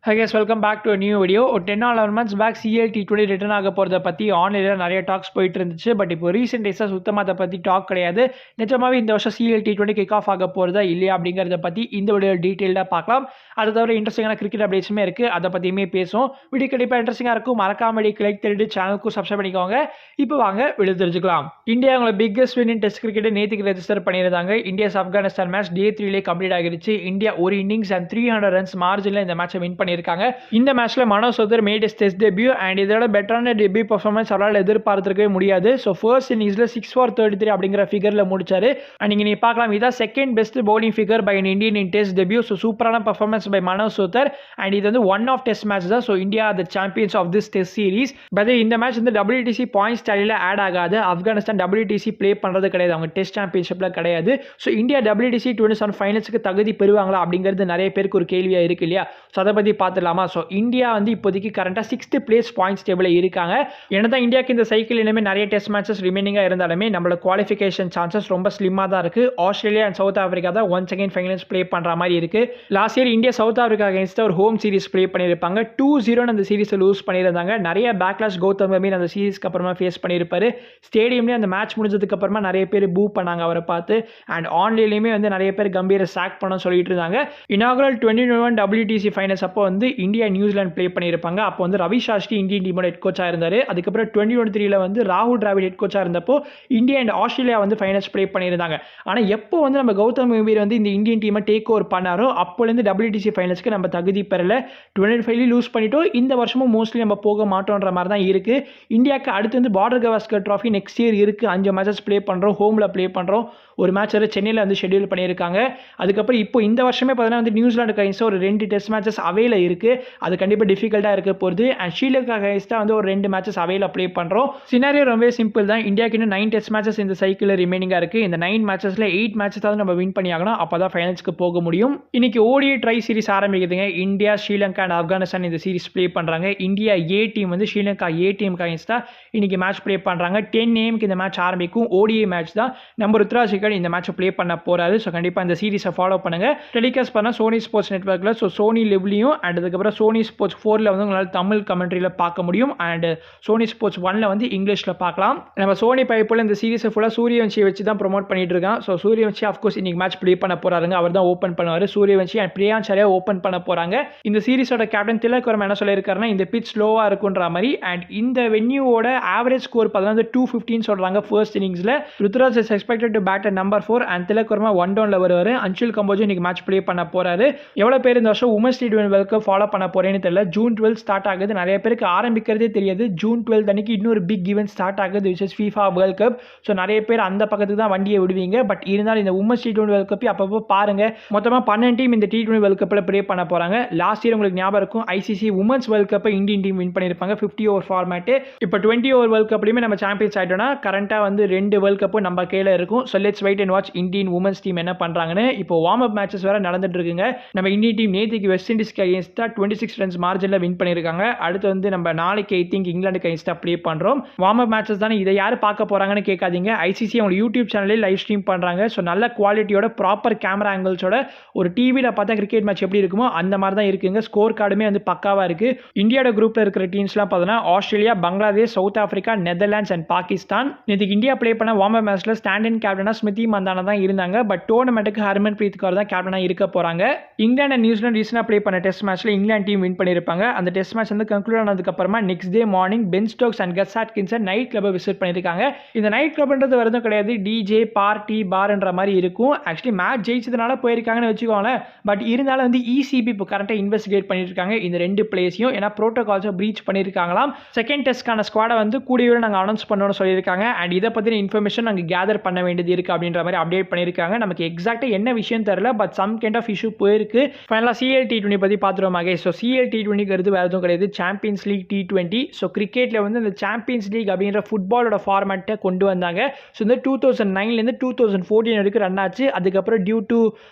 Hi guys, welcome back to a new video. ஒரு 10 or 11 months back CL T20 return ஆக போகிறத பற்றி ஆன்லைனில் நிறைய டாக்ஸ் போயிட்டு இருந்துச்சு. பட் இப்போ ரீசெண்ட் டேஸாக சுத்தமாக அதை பற்றி டாக் கிடையாது. நிஜமாவே இந்த வருஷம் CL T20 கிக் ஆஃப் ஆக போகிறதா இல்லையா அப்படிங்கிறத பற்றி இந்த வீடியோ டீட்டெயிலாக பார்க்கலாம். அது தவிர இன்ட்ரெஸ்டிங்கான கிரிக்கெட் அப்டேட்ஸுமே இருக்குது, அதை பற்றியுமே பேசுவோம். வீடியோ கண்டிப்பாக இன்ட்ரெஸ்டிங்காக இருக்கும். மறக்காம வீடியோ லைக் தெரிவித்து சேனலுக்கும் சப்ஸ்கிரைப் பண்ணிக்கோங்க. இப்போ வாங்க வீடியோ தெரிஞ்சுக்கலாம். இந்தியா அவங்களோட பிக்கஸ்ட் வின் இன் டெஸ்ட் கிரிக்கெட்டை நேற்றுக்கு ரெஜிஸ்டர் பண்ணியிருந்தாங்க. இந்தியாஸ் ஆப்கானிஸ்தான் மேட்ச் டே 3லே கம்ப்ளீட் ஆகிருச்சு. இந்தியா ஒரு இன்னிங்ஸ் அண்ட் 300 ரன்ஸ் மார்ஜினில் இந்த மேட்சை வின் பண்ணியிருக்காங்க. இந்த மேட்ச்ல Manoj Choudhary made his test debut and இதோட பெட்டரான டெபியூ பர்ஃபார்மன்ஸ் அவரால் எதிர்பார்த்திருக்கவே முடியாது. ஸோ ஃபர்ஸ்ட் இன்னிங்ஸ்ல 6 for 33 அப்படிங்கிற ஃபிகர்ல முடிச்சாரு. அண்ட் நீங்க பார்க்கலாம், இதான் second best bowling figure by an Indian in test debut. So சூப்பரான performance by Manoj Choudhary. And இது வந்து ஒன் ஆஃப் டெஸ்ட் மேட்ச் தான். So India the champions of this test series. But இந்த match வந்து WTC பாயிண்ட்ஸ் டேலியில் ஆட் ஆகாது. Afghanistan WTC play பண்றது கிடையாது, அவங்க டெஸ்ட் சாம்பியன்ஷிப்ல கிடையாது. ஸோ இந்தியா WTC 27 ஃபைனல்ஸ்க்கு தகுதி பெறுவாங்களா அப்படிங்கிறது நிறைய பேருக்கு ஒரு கேள்வியா இருக்கு இல்லையா? ஸோ அதை பத்தி பார்த்துலாமா? ஸோ இந்தியா வந்து இப்போதைக்கு கரண்டா 6th பிளேஸ் பாயிண்ட்ஸ் டேபிள் இருக்காங்க. என்னதான் இந்தியாவுக்கு இந்த சைக்கிள் இனிமே நிறைய டெஸ்ட் மேட்சஸ் ரிமைனிங்கா இருந்தாலுமே நம்மளோட குவாலிஃபிகேஷன் சான்சஸ் ரொம்ப ஸ்லிம்மா தான் இருக்கு. ஆஸ்திரேலியா அண்ட் சவுத் ஆப்பிரிக்கா தான் ஒன்ஸ் அகைன் ஃபைனல்ஸ் ப்ளே பண்ற மாதிரி இருக்கு. Last year India south Africa against ஒரு ஹோம் சீரிஸ் ப்ளே பண்ணியிருப்பாங்க. 2-0 அந்த சீரிஸை லூஸ் பண்ணியிருந்தாங்க. நிறைய பேக்லாஷ் கௌதம் கம்பீர் அந்த சீரிஸ்க்கு அப்புறமா ஃபேஸ் பண்ணியிருப்பாரு. ஸ்டேடியம்லேயே அந்த மேட்ச் முடிஞ்சதுக்கு அப்புறமா நிறைய பேர் பூ பண்ணாங்க அவரை பார்த்து. அண்ட் ஆன்லைன்லேயுமே வந்து நிறைய பேர் கம்பீரை சாக் பண்ண சொல்லிட்டு இருந்தாங்க. இனாகுரல் 2021 WTC ஃபைனல்ஸ் அப்போ வந்து இந்தியா நியூசிலாந்து ப்ளே பண்ணியிருப்பாங்க. அப்போ வந்து ரவி சாஸ்திரி இந்தியன் டீமோட ஹெட் கோச்சாக இருந்தார். அதுக்கப்புறம் 2023 வந்து ராகுல் டிராவிட் ஹெட் கோச்சாக இருந்தப்போ இந்தியா அண்ட் ஆஸ்திரேலியா வந்து ஃபைனல்ஸ் ப்ளே பண்ணியிருந்தாங்க. ஆனால் எப்போ வந்து நம்ம கௌதம் கம்பீர் வந்து இந்த இந்தியன் டீமை டேக் ஓவர் பண்ணாரோ அப்போலேருந்து WTC ஃபைனல்ஸ்க்கு நம்ம தகுதி பெறல. 2025 லூஸ் பண்ணிட்டோம். இந்த வருஷமும் மோஸ்ட்லி நம்ம போக மாட்டோன்ற மாதிரி தான் இருக்குது. இந்தியாவுக்கு அடுத்து வந்து border Gavaskar trophy next year இருக்குது. 5 மேட்சஸ் ப்ளே பண்ணுறோம், ஹோமில் ப்ளே பண்ணுறோம். ஒரு மேட்ச் வரை சென்னையில் வந்து ஷெட்யூல் பண்ணியிருக்காங்க. அதுக்கப்புறம் இப்போ இந்த வருஷமே பார்த்தீங்கன்னா வந்து நியூசிலாந்து கைன்ஸ்டாக ஒரு 2 டெஸ்ட் மேட்சஸ் அவையில் இருக்குது. அது கண்டிப்பாக டிஃபிகல்ட்டாக இருக்க போகுது. அண்ட் ஸ்ரீலங்கா கைன்ஸ்டாக வந்து ஒரு 2 மேட்சஸ் அவையில் ப்ளே பண்ணுறோம். சினாரியோ ரொம்ப சிம்பிள் தான். இந்தியாவுக்கு இன்னும் 9 டெஸ்ட் மேட்சஸ் இந்த சைக்கிளில் ரிமைனிங்காக இருக்குது. இந்த 9 மேட்சஸில் 8 மேட்சஸாவது நம்ம வின் பண்ணி ஆகணும். அப்போ தான் ஃபைனல்ஸ்க்கு போக முடியும். இன்னைக்கு ODI ட்ரை சீரிஸ் ஆரம்பிக்குதுங்க. இந்தியா, ஸ்ரீலங்கா அண்ட் ஆப்கானிஸ்தான் இந்த சீரிஸ் ப்ளே பண்ணுறாங்க. இந்தியா A டீம் வந்து ஸ்ரீலங்கா A டீம் கைன்ஸ்டாக இன்னைக்கு மேட்ச் ப்ளே பண்ணுறாங்க. 10 AM இந்த மேட்ச் ஆரம்பிக்கும். ODI மேட்ச் தான். நம்ம ருத்ராஜ் இந்த மேட்சை ப்ளே பண்ண போறாரு. ஸோ கண்டிப்பாக இந்த சீரிஸை ஃபாலோ பண்ணுங்க. டெலிகாஸ்ட் பண்ண சோனி ஸ்போர்ட்ஸ் நெட்வொர்க்கில், ஸோ சோனி லிவ்லையும் அண்ட் அதுக்கப்புறம் சோனி ஸ்போர்ட்ஸ் 4ல் வந்து உங்களால் தமிழ் கமெண்ட்ரியில் பார்க்க முடியும். அண்ட் சோனி ஸ்போர்ட்ஸ் 1ல் வந்து இங்கிலீஷில் பார்க்கலாம். நம்ம சோனி பைப்பில் இந்த சீரிஸை ஃபுல்லாக சூரியவன்ஷியை வச்சு தான் ப்ரொமோட் பண்ணிட்டு இருக்கான். ஸோ சூரியவன்ஷி ஆஃப்கோர்ஸ் இன்னைக்கு மேட்ச் ப்ளே பண்ண போறாருங்க. அவர் தான் ஓப்பன் பண்ணுவார். சூரியவன்ஷி அண்ட் பிரியான்சாரியா ஓப்பன் பண்ண போறாங்க. இந்த சீரிஸோட கேப்டன் திலக் வர்மா என்ன சொல்லியிருக்காருன்னா, இந்த பிச் ஸ்லோவாக இருக்குன்ற மாதிரி. அண்ட் இந்த வென்யூவோட ஆவரேஜ் ஸ்கோர் பார்த்தீங்கன்னா 215 சொல்றாங்க ஃபர்ஸ்ட் இன்னிங்ஸில். Ruturaj is expected to bat at number 4 and Tilak Varma 1 டவுன்ல வருவாரு. அன்ஷுல் கம்போஜ் இன்னைக்கு மேட்ச் ப்ளே பண்ண போறாரு. எவ்வளவு பேர் இந்த வருஷம் women's T20 world cup follow பண்ண போறேன்னு தெரியல. June 12 ஸ்டார்ட் ஆகுது. நிறைய பேருக்கு ஆரம்பிக்கிறதே தெரியாது. June 12 அன்னைக்கு இன்னொரு பிக் ஈவென்ட் ஸ்டார்ட் ஆகுது, which is FIFA world cup. So நிறைய பேர் அந்த பக்கத்துக்கு தான் வண்டியை விடுவீங்க. பட் இருந்தாலும் இந்த உமன்ஸ் T20 வேர்ல்ட் கப் அப்பப்போ பாருங்க. மொத்தமாக 12 டீம் இந்த T20 வேர்ல்ட் கப்பில் ப்ளே பண்ண போறாங்க. லாஸ்ட் இயர் உங்களுக்கு ஞாபகம் இருக்கும், ICC உமன்ஸ் வேர்ல்ட் கப்பை இந்தியன் டீம் வின் பண்ணியிருப்பாங்க. 50 ஓவர் ஃபார்மேட். இப்போ 20 ஓவர் வேர்ல்ட் கப்லையுமே நம்ம சாம்பியன்ஸ் ஆயிட்டோம்னா கரண்டா வந்து 2 வேர்ல்ட் கப்பும் நம்ம கையில் இருக்கும். So let's wait and watch Indian women's team என்ன பண்றாங்கன்னு. இப்போ வார்ம் அப் மேட்சஸ் வேற நடந்துட்டு இருக்குங்க. நம்ம இந்தியன் டீம் நேற்றுக்கு வெஸ்ட் இண்டீஸ்க்கு அகைன்ஸ்டா 26 ரன்ஸ் மார்ஜினில் வின் பண்ணியிருக்காங்க. அடுத்து வந்து நம்ம நாளைக்கு ஐ திங்க் இங்கிலாந்துக்கு அகைன்ஸ்டா ப்ளே பண்றோம். வார்ம் அப் மேட்சஸ் தானே, இதை யார் பார்க்க போறாங்கன்னு கேட்காதீங்க. ICC அவங்க யூடியூப் சேனல்லே லைவ் ஸ்ட்ரீம் பண்றாங்க. ஸோ நல்ல குவாலிட்டியோட ப்ராப்பர் கேமரா ஆங்கிள்ஸோட ஒரு டிவியில் பார்த்தா கிரிக்கெட் மேட்ச் எப்படி இருக்குமோ அந்த மாதிரி தான் இருக்குங்க. ஸ்கோர் கார்டுமே வந்து பக்காவா இருக்கு. இந்தியாவோட குரூப்ல இருக்கிற டீம்ஸ்லாம் பார்த்தோன்னா Australia, Bangladesh, south Africa, Netherlands and Pakistan. நேற்றுக்கு இந்தியா ப்ளே பண்ண வார்ம் அப் மேட்ச்ல ஸ்டாண்ட் இன் கேப்டனா ஸ்மிருதி மந்தானா தான் இருந்தாங்க. பட் டோர்னமெண்ட்டுக்கு ஹர்மன்பிரீத் கௌர் தான் கேப்டனா இருக்க போறாங்க. இங்கிலாந்து அண்ட் நியூசிலாந்து ரீசனா ப்ளே பண்ண டெஸ்ட் மேட்ச்ல இங்கிலாந்து டீம் வின் பண்ணியிருப்பாங்க. அந்த டெஸ்ட் மேட்ச் வந்து கன்க்ளூட் ஆனதுக்கு அப்புறமா next day morning Ben Stokes and கஸ் ஹாட்கின்சன் நைட் கிளப்பை விசிட் பண்ணியிருக்காங்க. இந்த நைட் கிளப்ன்றது வரதும் கிடையாது, DJ பார்ட்டி பார்ன்ற மாதிரி இருக்கும். ஆக்சுவலி மேட்ச் ஜெயிச்சதுனால போயிருக்காங்கன்னு வச்சுக்கோங்களேன். பட் இருந்தாலும் வந்து ECB இப்போ கரெக்டாக இன்வெஸ்டிகேட் பண்ணியிருக்காங்க இந்த 2 பிளேஸையும். ஏன்னா ப்ரோட்டோகால்ஸை பிரீச் பண்ணியிருக்காங்களாம். செகண்ட் டெஸ்ட்கான ஸ்குவாடை வந்து கூடியவே நாங்கள் அனௌன்ஸ் பண்ணணும்னு சொல்லியிருக்காங்க. அண்ட் இதை பற்றின இன்ஃபர்மேஷன் நாங்கள் கேதர் பண்ண வேண்டியது இருக்குது அப்படின்ற மாதிரி அப்டேட் பண்ணியிருக்காங்க. நமக்கு எக்ஸாக்டாக என்ன விஷயம் தெரியல, but some kind of issue போயிருக்கு. ஃபைனலாக CL T20 பற்றி பார்த்துருவாங்க. ஸோ CL T20ங்கிறது வேறு எதுவும் கிடையாது, சாம்பியன்ஸ் லீக் T20. ஸோ கிரிக்கெட்டில் வந்து இந்த சாம்பியன்ஸ் லீக் அப்படின்ற ஃபுட்பாலோட ஃபார்மேட்டை கொண்டு வந்தாங்க. ஸோ இந்த 2009லேருந்து 2014 வரைக்கும் ரன் ஆச்சு. அதுக்கப்புறம் due to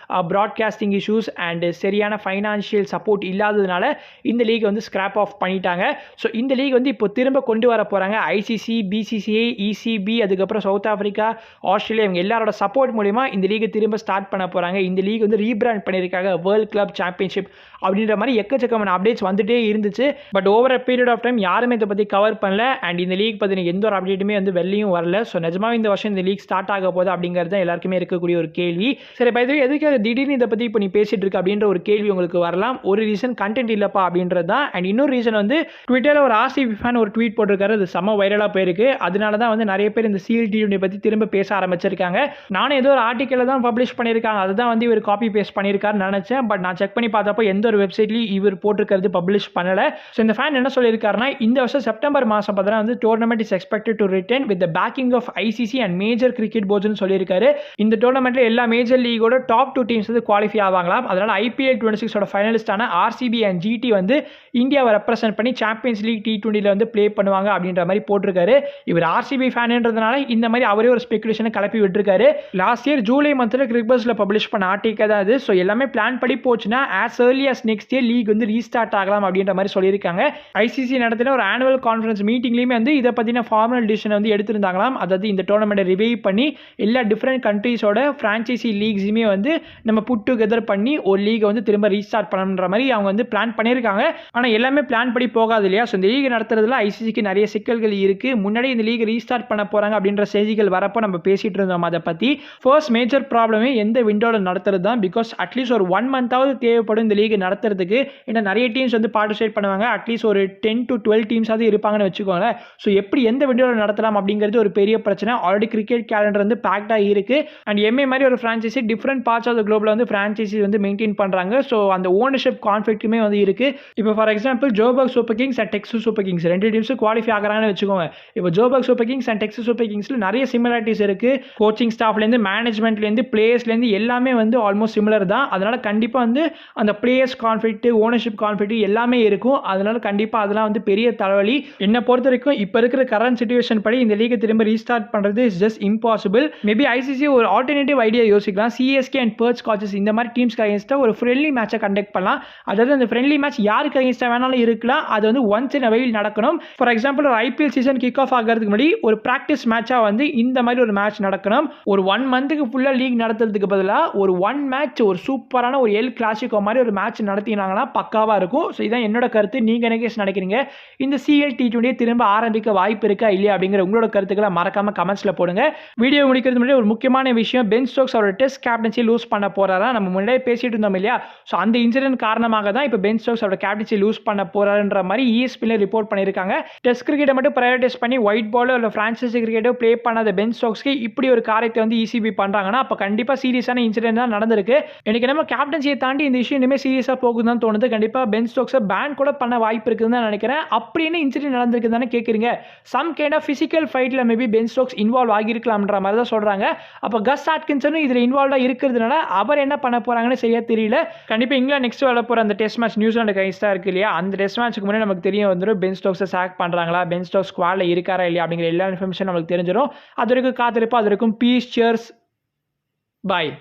broadcasting issues and சரியான ஃபைனான்ஷியல் சப்போர்ட் இல்லாததுனால இந்த லீக் வந்து ஸ்கிராப் ஆஃப் பண்ணிட்டாங்க. ஸோ இந்த லீக் வந்து இப்போ திரும்ப கொண்டு வர போகிறாங்க. ICC, BCCI, ECB, அதுக்கப்புறம் சவுத் ஆஃப்ரிக்கா, ஆஸ்திரேலியா இவங்க எல்லாரோட சப்போர்ட் மூலிமா இந்த லீக் திரும்ப ஸ்டார்ட் பண்ண போகிறாங்க. இந்த லீக் வந்து ரீபிராண்ட் பண்ணியிருக்காங்க வேர்ல்ட் கிளப் சாம்பியன்ஷிப் அப்படின்ற மாதிரி எக்கச்சக்கமான அப்டேட்ஸ் வந்துட்டே இருந்துச்சு. But over a period of time யாருமே இதை பற்றி கவர் பண்ணல. அண்ட் இந்த லீக் பற்றின எந்த ஒரு அப்டேட்டுமே வந்து வெளியும் வரல. ஸோ நிஜமாவே இந்த வருஷம் இந்த லீக் ஸ்டார்ட் ஆக போகுது அப்படிங்கிறது தான் எல்லாருக்குமே இருக்கக்கூடிய ஒரு கேள்வி. சரி, பை தி வே எதுக்காக திடீர்னு இதை பற்றி இப்போ நீ பேசிட்டு இருக்க அப்படின்ற ஒரு கேள்வி உங்களுக்கு வரலாம். ஒரு ரீசன் கண்டென்ட் இல்லப்பா அப்படின்றது தான். அண்ட் இன்னொரு ரீசன் வந்து ட்விட்டரில் ஒரு ஆர்சிபி ஃபேன் ஒரு ட்வீட் போட்டிருக்காரு. அது செம்ம வைரலாக போயிருக்கு. அதனால தான் வந்து நிறைய பேர் இந்த CL பற்றி திரும்ப பேச ஆரம்பிச்சிருக்காங்க. நானும் ஏதோ ஒரு ஆர்டிக்கலில் தான் பப்ளிஷ் பண்ணியிருக்காங்க, அதுதான் வந்து இவர் காப்பி பேஸ்ட் பண்ணியிருக்காருன்னு நினச்சேன். பட் நான் செக் பண்ணி பார்த்தப்போ எந்த ஒரு வெப்சைட்லையும் இவர் போட்டிருக்கிறது பப்ளிஷ் பண்ணலை. ஸோ இந்த ஃபேன் என்ன சொல்லியிருக்காருன்னா, இந்த வருஷம் செப்டம்பர் மாதம் பார்த்தா வந்து tournament is expected to return with the backing of ICC and major cricket போர்ட்ஸ்னு சொல்லியிருக்காரு. இந்த டோர்னமெண்ட்ல எல்லா மேஜர் லீகோட டாப் 2 டீம்ஸ் வந்து குவாலிஃபை ஆவாங்களாம். அதனால IPL 26 ஃபைனலிஸ்டான RCB அண்ட் GT வந்து இந்தியாவை ரெப்ரசென்ட் பண்ணி சாம்பியன்ஸ் லீக் T20 வந்து ப்ளே பண்ணுவாங்க அப்படின்ற மாதிரி போட்டிருக்காரு. இவர் RCB ஃபேன்ன்றதுனால இந்த மாதிரி அவரே ஒரு ஸ்பெகுலேஷனை கிளப்பி விட்டுருக்காரு. லாஸ்ட் இயர் ஜூலை மந்த்ல கிரிக்பஸ்ல பப்ளிஷ் பண்ண ஆர்டிக்கல் தான் அது. ஸோ எல்லாமே பிளான் படி போச்சுன்னா as early as next year league வந்து ரீஸ்டார்ட் ஆகலாம் அப்படின்ற மாதிரி சொல்லியிருக்காங்க. ICC நடத்தின ஒரு ஆனுவல் கான்ஃபரன்ஸ் மீட்டிங்லையுமே வந்து இதை பற்றின ஃபார்மல் டிசிஷன் வந்து எடுத்திருந்தாங்களாம். அதாவது இந்த டோர்னமெண்ட்டை ரிவைவ் பண்ணி எல்லா டிஃப்ரெண்ட் கண்ட்ரீஸோட ஃப்ரான்ச்சைசி லீக்ஸுமே வந்து நம்ம புட் டுகெதர் பண்ணி ஒரு லீகை வந்து திரும்ப ரீஸ்டார்ட் பண்ணுற மாதிரி அவங்க வந்து பிளான் பண்ணியிருக்காங்க. ஆனால் எல்லாமே பிளான் படி போகாது இல்லையா? ஸோ இந்த லீக் நடத்துறதுல ICCக்கு நிறைய சிக்கல்கள் இருக்கு. முன்னாடி இந்த லீக் ரீஸ்டார்ட் பண்ண போறாங்க அப்படின்ற செய்திகள் வரப்போ நம்ம பேசிட்டு இருந்தோம் அதை பற்றி. ஃபர்ஸ்ட் மேஜர் ப்ராப்ளமே எந்த விண்டோவில் நடத்துறது தான். பிகாஸ் அட்லீஸ்ட் ஒரு 1 மந்த்தாவது தேவைப்படும் இந்த லீக் நடத்துறதுக்கு. ஏன்னா நிறைய டீம்ஸ் வந்து பார்ட்டிசிபேட் பண்ணுவாங்க. அட்லீஸ்ட் ஒரு 10 to 12 டீம்ஸாவது இருப்பாங்கன்னு வச்சுக்கோங்க. ஸோ எப்படி எந்த விண்டோவில் நடத்தலாம் அப்படிங்கிறது ஒரு பெரிய பிரச்சனை. ஆல்ரெடி கிரிக்கெட் கேலண்டர் வந்து பேக்டாக இருக்கு. அண்ட் MA மாதிரி ஒரு franchisee different parts of the குளோபில் வந்து ஃப்ரான்ச்சைசி வந்து மெயின்டைன் பண்ணுறாங்க. ஸோ அந்த ஓனர்ஷிப் கான்ஃப்ளிக்ட்டுமே வந்து இருக்கு. இப்போ for example Joburg Super Kings and Texas Super Kings 2 டீம்ஸும் குவாலிஃபை ஆகிறாங்கன்னு வச்சுக்கோங்க. இப்போ Joburg Super Kings and Texas Super கிங்ஸில் நிறைய சிமிலாரிட்டிஸ் இருக்கு. கோச்சிங் ஸ்டாஃப்லேருந்து மேனேஜ்மெண்ட்லேருந்து பிளேயர்ஸ்லேருந்து எல்லாமே வந்து ஆல்மோஸ்ட் சிமிலர் தான். அதனால கண்டிப்பாக வந்து அந்த பிளேயர்ஸ் கான்ஃப்ளிக்ட், ஓனர்ஷிப் கான்ஃப்ளிக்ட் எல்லாமே இருக்கும். அதனால கண்டிப்பாக அதெல்லாம் வந்து பெரிய தலைவலி. என்னை பொறுத்த வரைக்கும் இப்போ இருக்கிற கரண்ட் சிச்சுவேஷன் படி இந்த லீகை திரும்ப ரீஸ்டார்ட் பண்ணுறது is just impossible. Maybe ICC ஒரு ஆல்டர்னேட்டிவ் ஐடியா யோசிக்கலாம். CSK அண்ட் பெர்த் ஸ்காட்சஸ் இந்த மாதிரி டீம்ஸ்க்கு அகேன்ஸ்டாக ஒரு ஃப்ரெண்ட்லி மேட்சை கண்டக்ட் பண்ணலாம். அதாவது அந்த ஃப்ரெண்ட்லி மேட்ச் யாருக்கு அகேன்ஸ்டாக வேணாலும் இருக்கலாம். அது வந்து ஒன்ஸ் இன் அ வைல் நடக்கணும். ஃபார் எக்ஸாம்பிள் ஒரு IPL சீசன் கிக் ஆஃப் ஆகிறதுக்கு முன்னாடி ஒரு ப்ராக்டிஸ் மேட்சாக வந்து இந்த மாதிரி ஒரு மேட்ச் நடக்கணும். ஒரு 1 மந்த்துக்கு ஃபுல்லாக லீக் நடத்துறதுக்கு பதிலாக ஒரு 1 மேட்ச் ஒரு சூப்பரான ஒரு எல் கிளாசிக்கோ மாதிரி ஒரு மேட்ச் நடத்தினாங்கன்னா பக்காவாக இருக்கும். ஸோ இதான் என்னோட கருத்து. நீங்கள் என்ன நினைக்கிறீங்க? இந்த CL T20 திரும்ப ஆரம்பிக்க வாய்ப்பு இருக்கா இல்லையா அப்படிங்கிற உங்களோட கருத்துக்களை மறக்காம கமெண்ட்ஸ்ல போடுங்க. வீடியோ முடிக்கிறது முன்னாடி ஒரு முக்கியமான விஷயம், பென் ஸ்டோக்ஸ் அவரோட டெஸ்ட் கேப்டன்சி லூஸ் பண்ண போறாரா? நம்ம முன்னாடியே பேசிட்டு இருந்தோம் இல்லையா? ஸோ அந்த இன்சிடென்ட் காரணமாக தான் இப்போ பென் ஸ்டோக்ஸ் அவரோட கேப்டன்சி லூஸ் பண்ண போறாருன்ற மாதிரி ESPN ரிப்போர்ட் பண்ணியிருக்காங்க. டெஸ்ட் கிரிக்கெட்டை மட்டும் ப்ரையாரிட்டைஸ் பண்ணி ஒயிட் பாலோ இல்லை பிரான்சைசி கிரிக்கெட்டோ ப்ளே பண்ணாத பென் ஸ்டோக்ஸ்க்கு இப்படி ஒரு காரியத்தை வந்து ECB பண்றாங்கன்னா அப்போ கண்டிப்பாக சீரியஸான இன்சிடென்ட் தான் நடந்திருக்கு. எனக்கு நம்ம கேப்டன்சியை தாண்டி இந்த இஷ்யூ இனிமேல் சீரியஸாக போகுதுன்னு தோணுது. கண்டிப்பாக பென் ஸ்டோக்ஸை பேன் கூட பண்ண வாய்ப்பு இருக்குதுன்னு தான் நினைக்கிறேன். அப்படின்னு இன்சிடென்ட் நடந்திருக்கு தானே கேட்குறீங்க? சம் கைண்ட் ஆஃப் ஃபிசிக்கல் ஃபைட்டில் மேபி பென் ஸ்டோக்ஸ் இன்வால்வ் ஆகியிருக்கலாம்ன்ற மாதிரி தான் சொல்கிறாங்க. அப்போ கஸ் ஆட்கின்சனும் இதில் இன்வால்வாக இருக்கிறதுனால அவர் என்ன பண்ண போகிறாங்கன்னு சரியா தெரியல. கண்டிப்பாக இங்கிலாந்து நெக்ஸ்ட் விளையாட போகிற அந்த டெஸ்ட் மேட்ச் நியூசிலாந்து கைஸ்டாக இருக்கு இல்லையா? அந்த டெஸ்ட் மேட்ச்சுக்கு முன்னாடி நமக்கு தெரிய வந்துடும் பென் ஸ்டோக்ஸை சாக் பண்ணுறாங்களா, பென் ஸ்டோக்ஸ் ஸ்குவாடில் இருக்காரா இல்லையா அப்படிங்கிற எல்லா இன்ஃபர்மேஷன் நமக்கு தெரிஞ்சிடும். அது வரைக்கும் காத்திருப்போம். அது வரைக்கும் பீஸ், சியர்ஸ், பாய்.